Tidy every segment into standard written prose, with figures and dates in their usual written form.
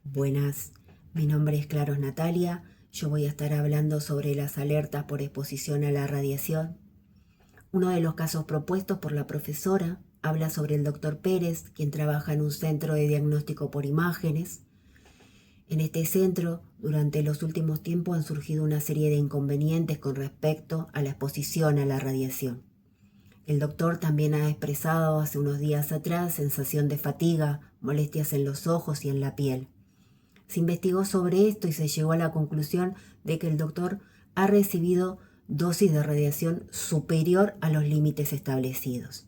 Buenas, mi nombre es Claros Natalia. Yo voy a estar hablando sobre las alertas por exposición a la radiación. Uno de los casos propuestos por la profesora habla sobre el doctor Pérez, quien trabaja en un centro de diagnóstico por imágenes. En este centro, durante los últimos tiempos han surgido una serie de inconvenientes con respecto a la exposición a la radiación. El doctor también ha expresado hace unos días atrás sensación de fatiga, molestias en los ojos y en la piel. Se investigó sobre esto y se llegó a la conclusión de que el doctor ha recibido dosis de radiación superior a los límites establecidos.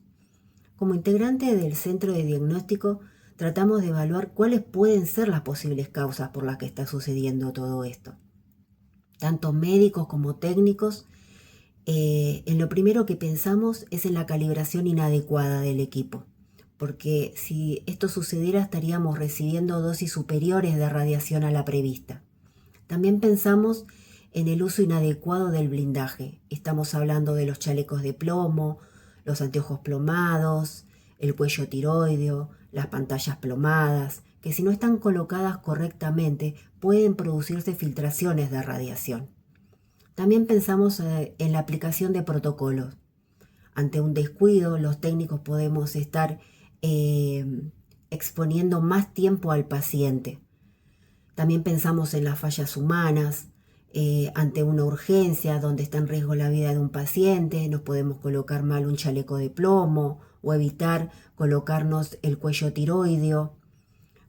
Como integrante del centro de diagnóstico, tratamos de evaluar cuáles pueden ser las posibles causas por las que está sucediendo todo esto. Tanto médicos como técnicos, en lo primero que pensamos es en la calibración inadecuada del equipo, porque si esto sucediera estaríamos recibiendo dosis superiores de radiación a la prevista. También pensamos en el uso inadecuado del blindaje. Estamos hablando de los chalecos de plomo, los anteojos plomados, el cuello tiroideo, las pantallas plomadas, que si no están colocadas correctamente pueden producirse filtraciones de radiación. También pensamos en la aplicación de protocolos. Ante un descuido, los técnicos podemos estar exponiendo más tiempo al paciente. También pensamos en las fallas humanas. Ante una urgencia donde está en riesgo la vida de un paciente, nos podemos colocar mal un chaleco de plomo o evitar colocarnos el cuello tiroideo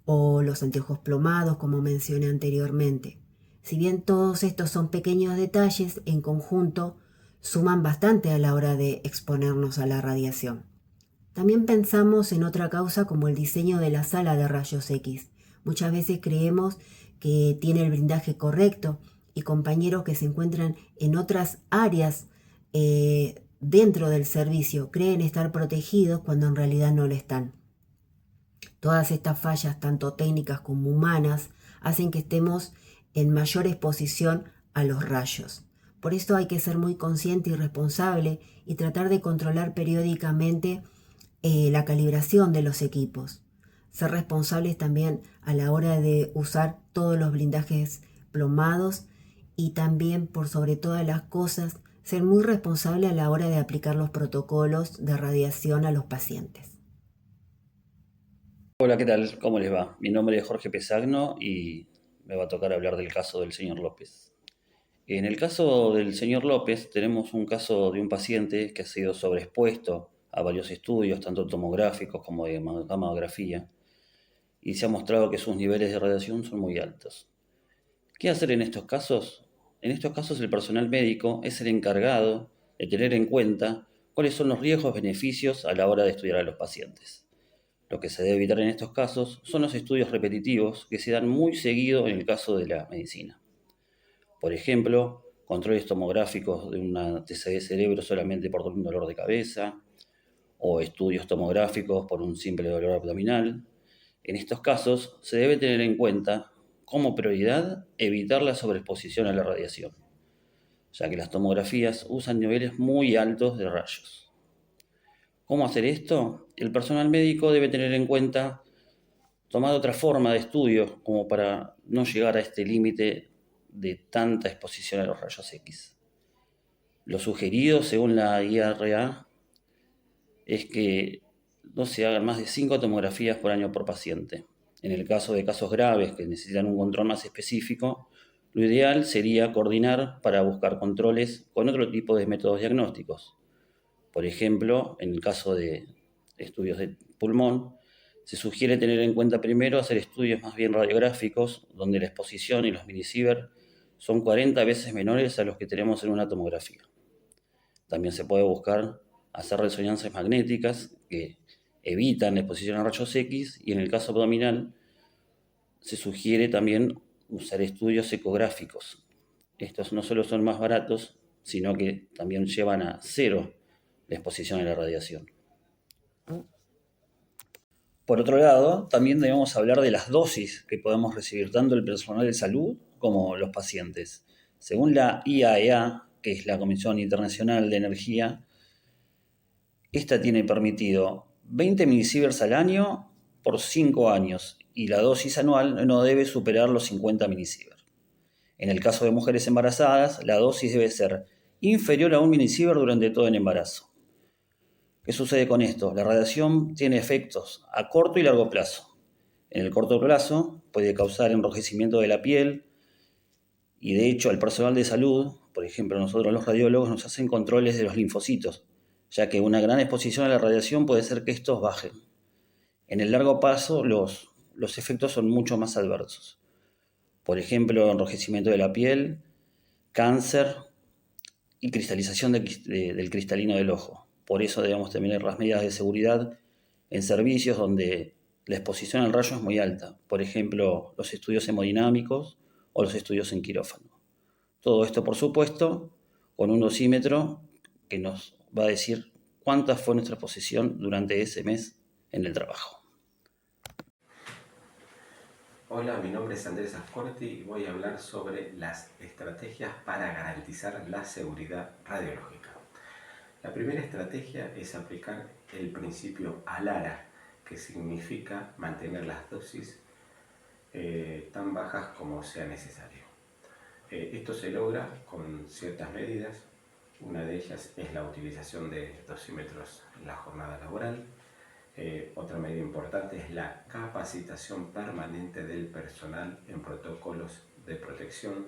o los anteojos plomados, como mencioné anteriormente. Si bien todos estos son pequeños detalles, en conjunto suman bastante a la hora de exponernos a la radiación. También pensamos en otra causa como el diseño de la sala de rayos X. Muchas veces creemos que tiene el blindaje correcto y compañeros que se encuentran en otras áreas dentro del servicio creen estar protegidos cuando en realidad no lo están. Todas estas fallas, tanto técnicas como humanas, hacen que estemos en mayor exposición a los rayos. Por esto hay que ser muy consciente y responsable y tratar de controlar periódicamente la calibración de los equipos. Ser responsables también a la hora de usar todos los blindajes plomados y también, por sobre todas las cosas, ser muy responsable a la hora de aplicar los protocolos de radiación a los pacientes. Hola, ¿qué tal? ¿Cómo les va? Mi nombre es Jorge Pesagno y me va a tocar hablar del caso del señor López. En el caso del señor López tenemos un caso de un paciente que ha sido sobreexpuesto a varios estudios, tanto tomográficos como de gamografía, y se ha mostrado que sus niveles de radiación son muy altos. ¿Qué hacer en estos casos? En estos casos el personal médico es el encargado de tener en cuenta cuáles son los riesgos-beneficios a la hora de estudiar a los pacientes. Lo que se debe evitar en estos casos son los estudios repetitivos que se dan muy seguido en el caso de la medicina. Por ejemplo, controles tomográficos de una TCE de cerebro solamente por un dolor de cabeza, o estudios tomográficos por un simple dolor abdominal. En estos casos se debe tener en cuenta como prioridad evitar la sobreexposición a la radiación, ya que las tomografías usan niveles muy altos de rayos. ¿Cómo hacer esto? El personal médico debe tener en cuenta tomar otra forma de estudio como para no llegar a este límite de tanta exposición a los rayos X. Lo sugerido, según la IRA, es que no se hagan más de 5 tomografías por año por paciente. En el caso de casos graves que necesitan un control más específico, lo ideal sería coordinar para buscar controles con otro tipo de métodos diagnósticos. Por ejemplo, en el caso de estudios de pulmón, se sugiere tener en cuenta primero hacer estudios más bien radiográficos, donde la exposición y los milisievert son 40 veces menores a los que tenemos en una tomografía. También se puede buscar hacer resonancias magnéticas que evitan la exposición a rayos X, y en el caso abdominal se sugiere también usar estudios ecográficos. Estos no solo son más baratos, sino que también llevan a cero la exposición a la radiación. Por otro lado, también debemos hablar de las dosis que podemos recibir tanto el personal de salud como los pacientes. Según la IAEA, que es la Comisión Internacional de Energía, esta tiene permitido 20 milisieverts al año por 5 años y la dosis anual no debe superar los 50 milisievert. En el caso de mujeres embarazadas, la dosis debe ser inferior a 1 milisievert durante todo el embarazo. ¿Qué sucede con esto? La radiación tiene efectos a corto y largo plazo. En el corto plazo puede causar enrojecimiento de la piel y de hecho al personal de salud, por ejemplo nosotros los radiólogos, nos hacen controles de los linfocitos, ya que una gran exposición a la radiación puede hacer que estos bajen. En el largo plazo los efectos son mucho más adversos. Por ejemplo, enrojecimiento de la piel, cáncer y cristalización del cristalino del ojo. Por eso debemos tener las medidas de seguridad en servicios donde la exposición al rayo es muy alta. Por ejemplo, los estudios hemodinámicos o los estudios en quirófano. Todo esto, por supuesto, con un dosímetro que nos va a decir cuánta fue nuestra exposición durante ese mes en el trabajo. Hola, mi nombre es Andrés Ascorti y voy a hablar sobre las estrategias para garantizar la seguridad radiológica. La primera estrategia es aplicar el principio ALARA, que significa mantener las dosis tan bajas como sea necesario. Esto se logra con ciertas medidas. Una de ellas es la utilización de dosímetros en la jornada laboral. Otra medida importante es la capacitación permanente del personal en protocolos de protección.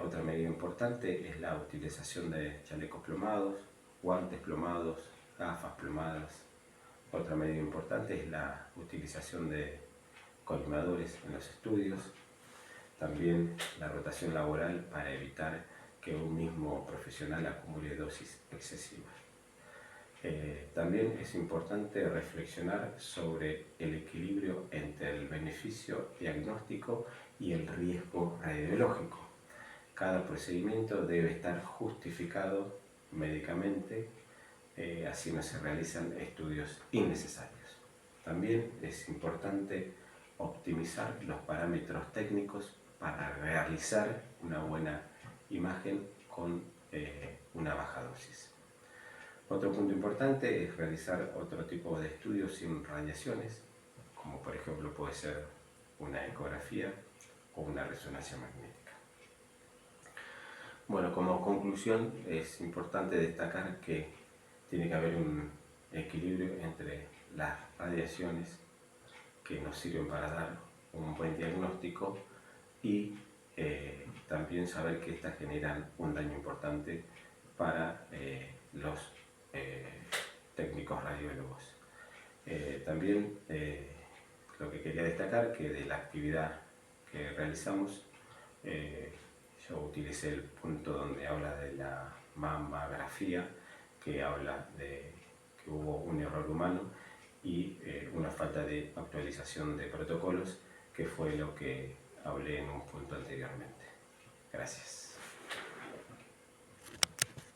Otra medida importante es la utilización de chalecos plomados, guantes plomados, gafas plomadas. Otra medida importante es la utilización de colimadores en los estudios. También la rotación laboral para evitar que un mismo profesional acumule dosis excesivas. También es importante reflexionar sobre el equilibrio entre el beneficio diagnóstico y el riesgo radiológico. Cada procedimiento debe estar justificado médicamente, así no se realizan estudios innecesarios. También es importante optimizar los parámetros técnicos para realizar una buena imagen con una baja dosis. Otro punto importante es realizar otro tipo de estudios sin radiaciones, como por ejemplo puede ser una ecografía o una resonancia magnética. Bueno, como conclusión es importante destacar que tiene que haber un equilibrio entre las radiaciones que nos sirven para dar un buen diagnóstico y también saber que estas generan un daño importante para los técnicos radiólogos. También lo que quería destacar que de la actividad que realizamos yo utilicé el punto donde habla de la mamografía, que habla de que hubo un error humano y una falta de actualización de protocolos, que fue lo que hablé en un punto anteriormente. Gracias.